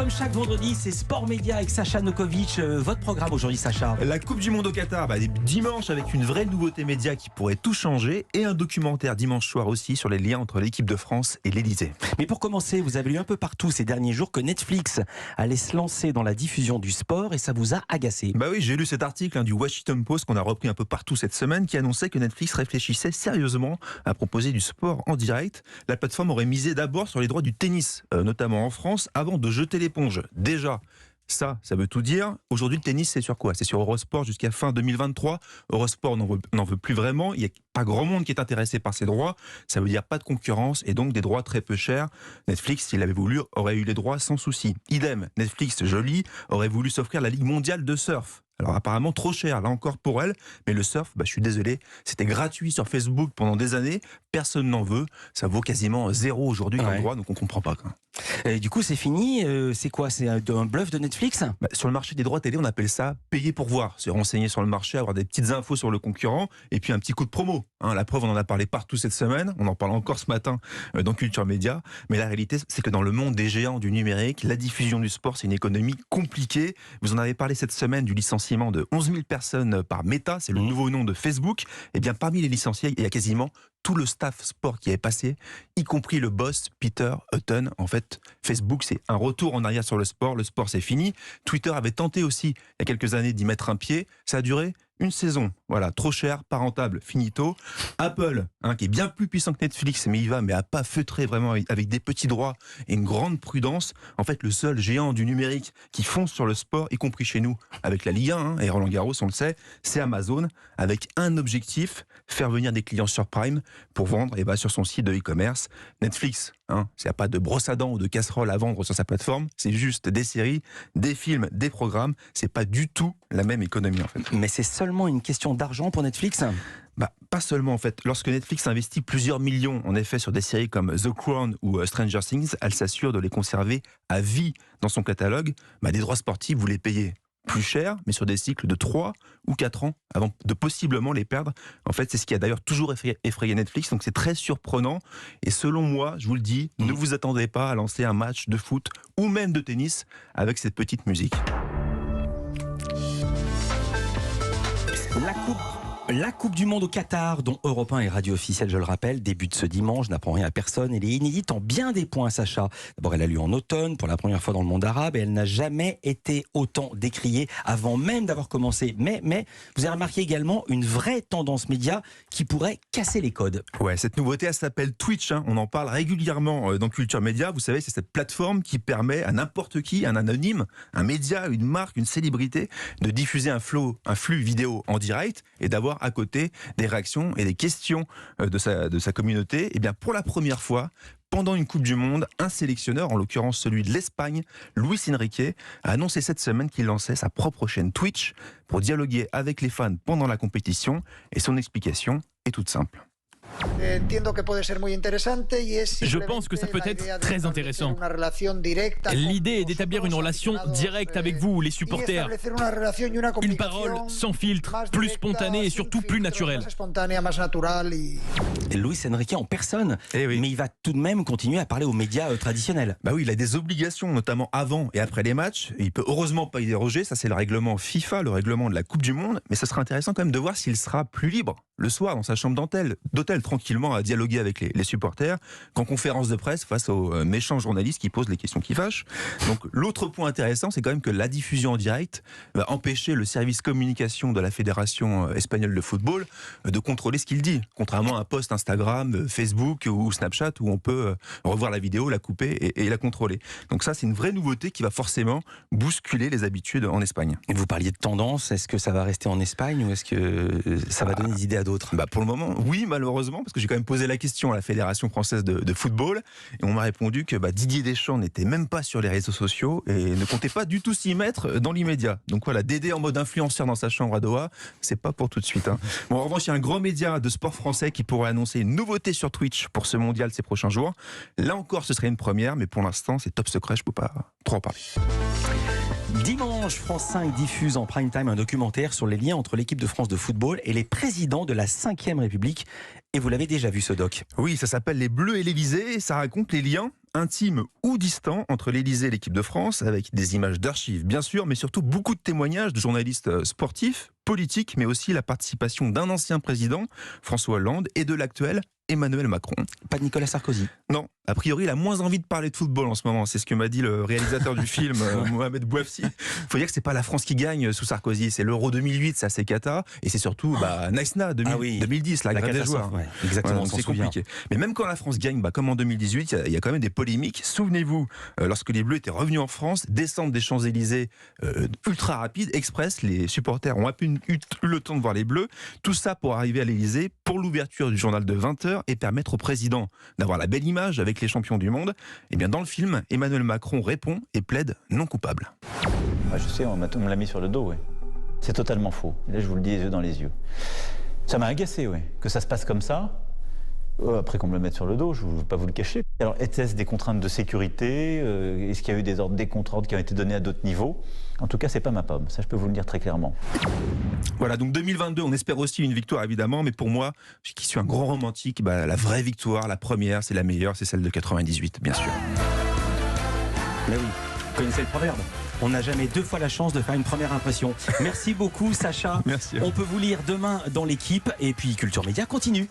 Comme chaque vendredi, c'est Sport Média avec Sacha Nokovic. Votre programme aujourd'hui, Sacha? La Coupe du Monde au Qatar, dimanche avec une vraie nouveauté média qui pourrait tout changer et un documentaire dimanche soir aussi sur les liens entre l'équipe de France et l'Elysée. Mais pour commencer, vous avez lu un peu partout ces derniers jours que Netflix allait se lancer dans la diffusion du sport et ça vous a agacé. Oui, j'ai lu cet article du Washington Post qu'on a repris un peu partout cette semaine qui annonçait que Netflix réfléchissait sérieusement à proposer du sport en direct. La plateforme aurait misé d'abord sur les droits du tennis, notamment en France, avant de jeter l'éponge. Déjà, ça veut tout dire. Aujourd'hui, le tennis, c'est sur quoi? C'est sur Eurosport jusqu'à fin 2023. Eurosport n'en veut plus vraiment. Il n'y a pas grand monde qui est intéressé par ces droits. Ça veut dire pas de concurrence et donc des droits très peu chers. Netflix, s'il avait voulu, aurait eu les droits sans souci. Idem, Netflix, joli, aurait voulu s'offrir la Ligue mondiale de surf. Alors apparemment trop cher, là encore pour elle, mais le surf, je suis désolé, c'était gratuit sur Facebook pendant des années, personne n'en veut, ça vaut quasiment zéro aujourd'hui dans le droit, donc on comprend pas. Et du coup c'est fini, c'est quoi? C'est un bluff de Netflix? Sur le marché des droits télé, on appelle ça payer pour voir, se renseigner sur le marché, avoir des petites infos sur le concurrent, et puis un petit coup de promo. La preuve, on en a parlé partout cette semaine, on en parle encore ce matin dans Culture Média, mais la réalité c'est que dans le monde des géants du numérique, la diffusion du sport c'est une économie compliquée. Vous en avez parlé cette semaine du licenciement de 11 000 personnes par Meta, c'est le nouveau nom de Facebook. Et bien parmi les licenciés, il y a quasiment tout le staff sport qui est passé, y compris le boss Peter Hutton. En fait, Facebook, c'est un retour en arrière sur le sport c'est fini. Twitter avait tenté aussi, il y a quelques années, d'y mettre un pied. Ça a duré une saison. Voilà, trop cher, pas rentable, finito. Apple, qui est bien plus puissant que Netflix, mais à pas feutrer vraiment avec des petits droits et une grande prudence. En fait, le seul géant du numérique qui fonce sur le sport, y compris chez nous, avec la Ligue 1 et Roland Garros, on le sait, c'est Amazon, avec un objectif, faire venir des clients sur Prime pour vendre sur son site de e-commerce. Netflix, il n'y a pas de brosse à dents ou de casserole à vendre sur sa plateforme, c'est juste des séries, des films, des programmes. C'est pas du tout la même économie en fait. Mais c'est seulement une question d'argent pour Netflix? Pas seulement en fait. Lorsque Netflix investit plusieurs millions en effet sur des séries comme The Crown ou Stranger Things, elle s'assure de les conserver à vie dans son catalogue. Des droits sportifs, vous les payez plus cher, mais sur des cycles de 3 ou 4 ans avant de possiblement les perdre. En fait, c'est ce qui a d'ailleurs toujours effrayé Netflix, donc c'est très surprenant. Et selon moi, je vous le dis, ne vous attendez pas à lancer un match de foot ou même de tennis avec cette petite musique. La Coupe du Monde au Qatar, dont Europe 1 est radio officielle, je le rappelle, débute ce dimanche, n'apprend rien à personne. Elle est inédite en bien des points, Sacha. D'abord, elle a lieu en automne, pour la première fois dans le monde arabe, et elle n'a jamais été autant décriée avant même d'avoir commencé. Mais vous avez remarqué également une vraie tendance média qui pourrait casser les codes. Ouais, cette nouveauté, elle s'appelle Twitch. On en parle régulièrement dans Culture Média. Vous savez, c'est cette plateforme qui permet à n'importe qui, un anonyme, un média, une marque, une célébrité, de diffuser un flux vidéo en direct et d'avoir à côté des réactions et des questions de sa communauté. Et bien pour la première fois, pendant une Coupe du Monde, un sélectionneur, en l'occurrence celui de l'Espagne, Luis Enrique, a annoncé cette semaine qu'il lançait sa propre chaîne Twitch pour dialoguer avec les fans pendant la compétition. Et son explication est toute simple. Je pense que ça peut être très intéressant. L'idée est d'établir une relation directe avec vous, les supporters. Une parole sans filtre, plus spontanée et surtout plus naturelle. Luis Enrique en personne, oui. Mais il va tout de même continuer à parler aux médias traditionnels. Oui, il a des obligations, notamment avant et après les matchs. Il peut heureusement pas y déroger, ça c'est le règlement FIFA, le règlement de la Coupe du Monde. Mais ça sera intéressant quand même de voir s'il sera plus libre le soir dans sa chambre d'hôtel, tranquillement à dialoguer avec les supporters, qu'en conférence de presse face aux méchants journalistes qui posent les questions qui fâchent. Donc l'autre point intéressant, c'est quand même que la diffusion en direct va empêcher le service communication de la Fédération espagnole de football de contrôler ce qu'il dit, contrairement à un post Instagram, Facebook ou Snapchat où on peut revoir la vidéo, la couper et la contrôler. Donc ça, c'est une vraie nouveauté qui va forcément bousculer les habitudes en Espagne. Et vous parliez de tendance, est-ce que ça va rester en Espagne ou est-ce que ça va donner des idées à d'autres? Pour le moment, oui, malheureusement, parce que j'ai quand même posé la question à la Fédération française de football et on m'a répondu que Didier Deschamps n'était même pas sur les réseaux sociaux et ne comptait pas du tout s'y mettre dans l'immédiat. Donc voilà, Dédé en mode influenceur dans sa chambre à Doha, c'est pas pour tout de suite. Bon, en revanche, il y a un grand média de sport français qui pourrait annoncer une nouveauté sur Twitch pour ce mondial ces prochains jours. Là encore, ce serait une première, mais pour l'instant, c'est top secret, je peux pas trop en parler. Dimanche, France 5 diffuse en prime time un documentaire sur les liens entre l'équipe de France de football et les présidents de la 5e République. Et vous l'avez déjà vu ce doc? Oui, ça s'appelle Les Bleus et l'Élysée et ça raconte les liens intime ou distant entre l'Élysée et l'équipe de France, avec des images d'archives bien sûr, mais surtout beaucoup de témoignages de journalistes sportifs, politiques, mais aussi la participation d'un ancien président, François Hollande, et de l'actuel Emmanuel Macron. Pas de Nicolas Sarkozy. Non, a priori, il a moins envie de parler de football en ce moment. C'est ce que m'a dit le réalisateur du film, Mohamed Bouafsi. Il faut dire que c'est pas la France qui gagne sous Sarkozy, c'est l'Euro 2008, ça c'est cata, et c'est surtout Naïsna 2010, la grève des joueurs. Ouais, exactement, c'est compliqué. Mais même quand la France gagne, comme en 2018, il y a quand même des polémiques. Souvenez-vous, lorsque les Bleus étaient revenus en France, descente des Champs-Élysées ultra rapide, express, les supporters ont à peine eu le temps de voir les Bleus. Tout ça pour arriver à l'Élysée pour l'ouverture du journal de 20h et permettre au président d'avoir la belle image avec les champions du monde. Et bien dans le film, Emmanuel Macron répond et plaide non coupable. Je sais, on me l'a mis sur le dos, ouais. C'est totalement faux. Et là, je vous le dis les yeux dans les yeux. Ça m'a agacé, ouais, que ça se passe comme ça. Après qu'on me le mette sur le dos, je ne vais pas vous le cacher. Alors, était-ce des contraintes de sécurité? Est-ce qu'il y a eu des contre-ordres qui ont été donnés à d'autres niveaux? En tout cas, c'est pas ma pomme. Ça, je peux vous le dire très clairement. Voilà, donc 2022, on espère aussi une victoire, évidemment. Mais pour moi, qui suis un grand romantique, la vraie victoire, la première, c'est la meilleure, c'est celle de 98, bien sûr. Mais oui, vous connaissez le proverbe. On n'a jamais deux fois la chance de faire une première impression. Merci beaucoup, Sacha. Merci. On peut vous lire demain dans l'équipe. Et puis, Culture Média continue.